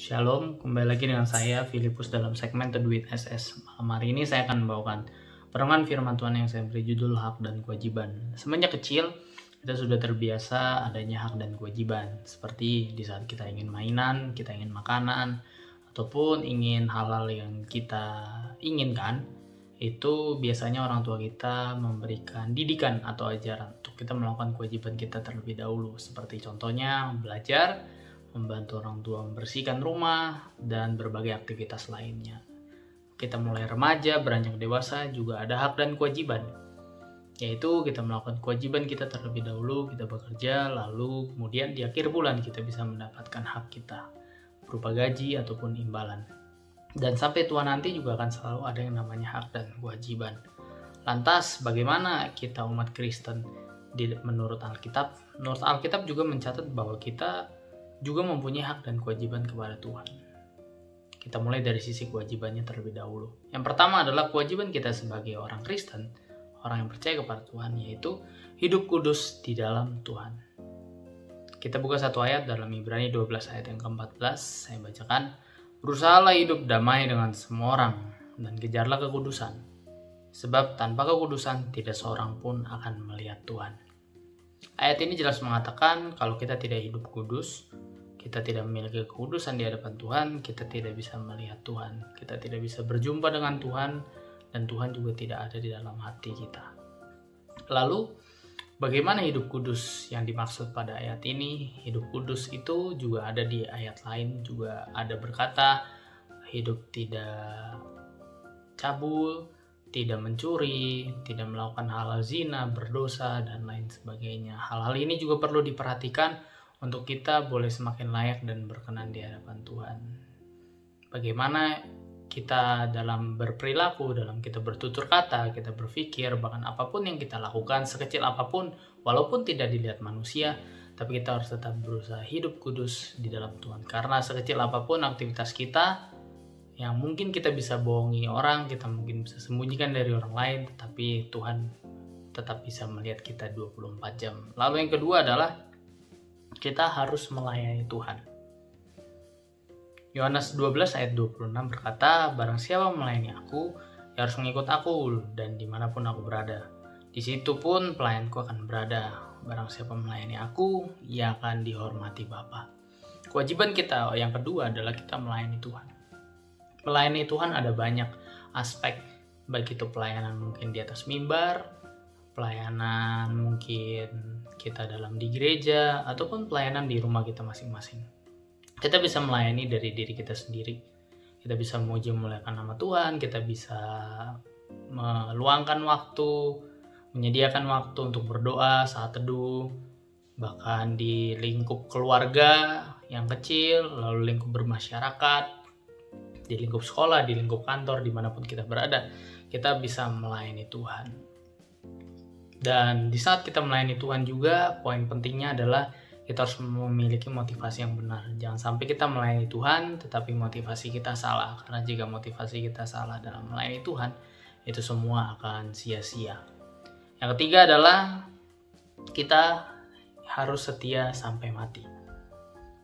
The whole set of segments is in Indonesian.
Shalom, kembali lagi dengan saya Filipus dalam segmen Teduh with SS. Malam hari ini saya akan membawakan perenungan firman Tuhan yang saya beri judul Hak dan Kewajiban. Semenjak kecil kita sudah terbiasa adanya hak dan kewajiban, seperti di saat kita ingin mainan, kita ingin makanan, ataupun ingin hal-hal yang kita inginkan. Itu biasanya orang tua kita memberikan didikan atau ajaran untuk kita melakukan kewajiban kita terlebih dahulu, seperti contohnya belajar, membantu orang tua membersihkan rumah, dan berbagai aktivitas lainnya. Kita mulai remaja, beranjak dewasa, juga ada hak dan kewajiban, yaitu kita melakukan kewajiban kita terlebih dahulu, kita bekerja, lalu kemudian di akhir bulan kita bisa mendapatkan hak kita, berupa gaji ataupun imbalan. Dan sampai tua nanti juga akan selalu ada yang namanya hak dan kewajiban. Lantas bagaimana kita umat Kristen menurut Alkitab? Menurut Alkitab juga mencatat bahwa kita juga mempunyai hak dan kewajiban kepada Tuhan. Kita mulai dari sisi kewajibannya terlebih dahulu. Yang pertama adalah kewajiban kita sebagai orang Kristen, orang yang percaya kepada Tuhan, yaitu hidup kudus di dalam Tuhan. Kita buka satu ayat dalam Ibrani 12 ayat yang ke-14, saya bacakan. Berusahalah hidup damai dengan semua orang, dan kejarlah kekudusan. Sebab tanpa kekudusan tidak seorang pun akan melihat Tuhan. Ayat ini jelas mengatakan kalau kita tidak hidup kudus, kita tidak memiliki kekudusan di hadapan Tuhan, kita tidak bisa melihat Tuhan, kita tidak bisa berjumpa dengan Tuhan, dan Tuhan juga tidak ada di dalam hati kita. Lalu, bagaimana hidup kudus yang dimaksud pada ayat ini? Hidup kudus itu juga ada di ayat lain, juga ada berkata, hidup tidak cabul, tidak mencuri, tidak melakukan hal zina, berdosa, dan lain sebagainya. Hal-hal ini juga perlu diperhatikan untuk kita boleh semakin layak dan berkenan di hadapan Tuhan. Bagaimana kita dalam berperilaku, dalam kita bertutur kata, kita berpikir, bahkan apapun yang kita lakukan, sekecil apapun, walaupun tidak dilihat manusia, tapi kita harus tetap berusaha hidup kudus di dalam Tuhan. Karena sekecil apapun aktivitas kita, yang mungkin kita bisa bohongi orang, kita mungkin bisa sembunyikan dari orang lain, tetapi Tuhan tetap bisa melihat kita 24 jam. Lalu yang kedua adalah kita harus melayani Tuhan. Yohanes 12 ayat 26 berkata, barang siapa melayani aku, ya harus mengikut aku, dan dimanapun aku berada, di situ pun pelayanku akan berada. Barang siapa melayani aku, ia akan dihormati Bapa. Kewajiban kita yang kedua adalah kita melayani Tuhan. Melayani Tuhan ada banyak aspek, baik itu pelayanan mungkin di atas mimbar, pelayanan mungkin kita dalam di gereja, ataupun pelayanan di rumah kita masing-masing. Kita bisa melayani dari diri kita sendiri. Kita bisa memuji memuliakan nama Tuhan, kita bisa meluangkan waktu, menyediakan waktu untuk berdoa saat teduh, bahkan di lingkup keluarga yang kecil, lalu lingkup bermasyarakat, di lingkup sekolah, di lingkup kantor, dimanapun kita berada, kita bisa melayani Tuhan. Dan di saat kita melayani Tuhan juga, poin pentingnya adalah kita harus memiliki motivasi yang benar. Jangan sampai kita melayani Tuhan, tetapi motivasi kita salah. Karena jika motivasi kita salah dalam melayani Tuhan, itu semua akan sia-sia. Yang ketiga adalah kita harus setia sampai mati.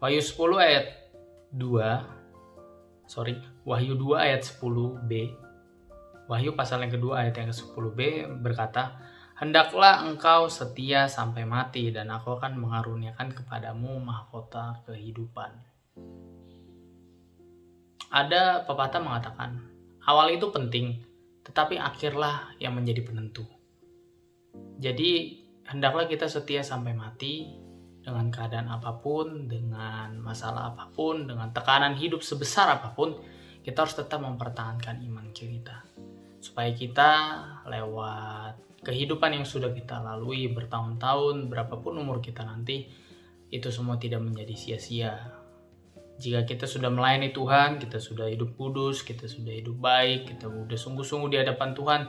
Wahyu 2 ayat 10b, Wahyu pasal yang kedua ayat yang ke-10b berkata, hendaklah engkau setia sampai mati, dan aku akan mengaruniakan kepadamu mahkota kehidupan. Ada pepatah mengatakan, awal itu penting, tetapi akhirlah yang menjadi penentu. Jadi, hendaklah kita setia sampai mati, dengan keadaan apapun, dengan masalah apapun, dengan tekanan hidup sebesar apapun, kita harus tetap mempertahankan iman kita. Supaya kita lewat kehidupan yang sudah kita lalui bertahun-tahun, berapapun umur kita nanti, itu semua tidak menjadi sia-sia. Jika kita sudah melayani Tuhan, kita sudah hidup kudus, kita sudah hidup baik, kita sudah sungguh-sungguh di hadapan Tuhan,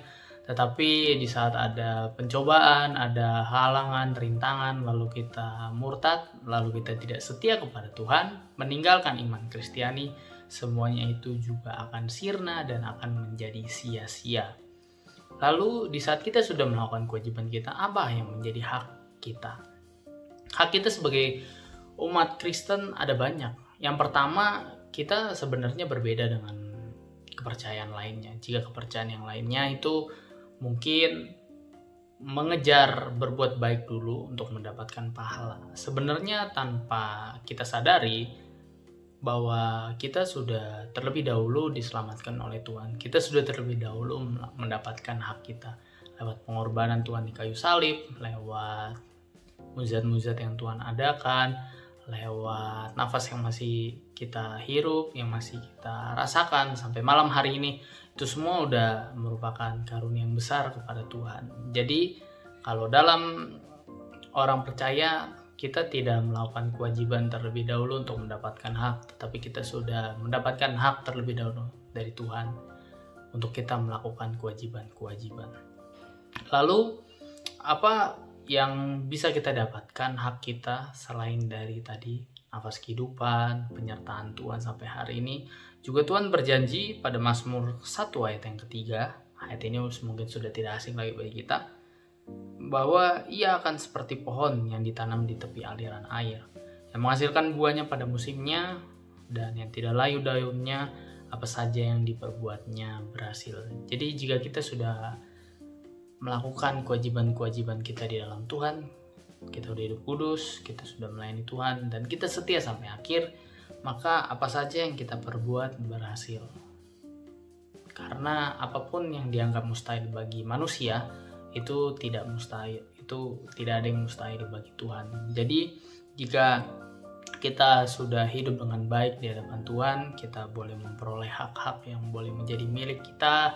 tetapi di saat ada pencobaan, ada halangan, rintangan, lalu kita murtad, lalu kita tidak setia kepada Tuhan, meninggalkan iman Kristiani, semuanya itu juga akan sirna dan akan menjadi sia-sia. Lalu di saat kita sudah melakukan kewajiban kita, apa yang menjadi hak kita? Hak kita sebagai umat Kristen ada banyak. Yang pertama, kita sebenarnya berbeda dengan kepercayaan lainnya. Jika kepercayaan yang lainnya itu mungkin mengejar berbuat baik dulu untuk mendapatkan pahala. Sebenarnya tanpa kita sadari bahwa kita sudah terlebih dahulu diselamatkan oleh Tuhan. Kita sudah terlebih dahulu mendapatkan hak kita lewat pengorbanan Tuhan di kayu salib, lewat mujizat-mujizat yang Tuhan adakan, lewat nafas yang masih kita hirup, yang masih kita rasakan sampai malam hari ini. Itu semua udah merupakan karunia yang besar kepada Tuhan. Jadi kalau dalam orang percaya, kita tidak melakukan kewajiban terlebih dahulu untuk mendapatkan hak, tetapi kita sudah mendapatkan hak terlebih dahulu dari Tuhan untuk kita melakukan kewajiban-kewajiban. Lalu apa yang bisa kita dapatkan hak kita selain dari tadi nafas kehidupan, penyertaan Tuhan sampai hari ini? Juga Tuhan berjanji pada Mazmur 1 ayat yang ketiga, ayat ini mungkin sudah tidak asing lagi bagi kita, bahwa ia akan seperti pohon yang ditanam di tepi aliran air, yang menghasilkan buahnya pada musimnya, dan yang tidak layu daunnya, apa saja yang diperbuatnya berhasil. Jadi jika kita sudah melakukan kewajiban-kewajiban kita di dalam Tuhan, kita sudah hidup kudus, kita sudah melayani Tuhan, dan kita setia sampai akhir, maka apa saja yang kita perbuat berhasil. Karena apapun yang dianggap mustahil bagi manusia, itu tidak mustahil, itu tidak ada yang mustahil bagi Tuhan. Jadi jika kita sudah hidup dengan baik di hadapan Tuhan, kita boleh memperoleh hak-hak yang boleh menjadi milik kita,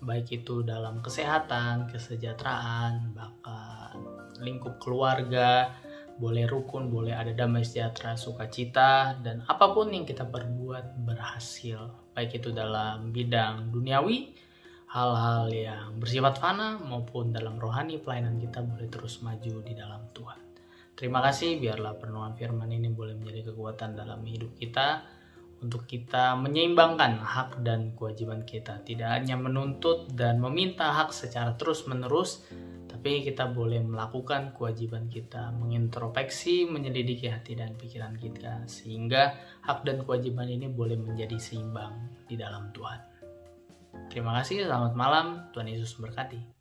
baik itu dalam kesehatan, kesejahteraan, bahkan lingkup keluarga, boleh rukun, boleh ada damai sejahtera, sukacita, dan apapun yang kita perbuat berhasil, baik itu dalam bidang duniawi, hal-hal yang bersifat fana, maupun dalam rohani, pelayanan kita boleh terus maju di dalam Tuhan. Terima kasih, biarlah perenungan firman ini boleh menjadi kekuatan dalam hidup kita, untuk kita menyeimbangkan hak dan kewajiban kita. Tidak hanya menuntut dan meminta hak secara terus-menerus, tapi kita boleh melakukan kewajiban kita, mengintrospeksi, menyelidiki hati dan pikiran kita, sehingga hak dan kewajiban ini boleh menjadi seimbang di dalam Tuhan. Terima kasih, selamat malam, Tuhan Yesus memberkati.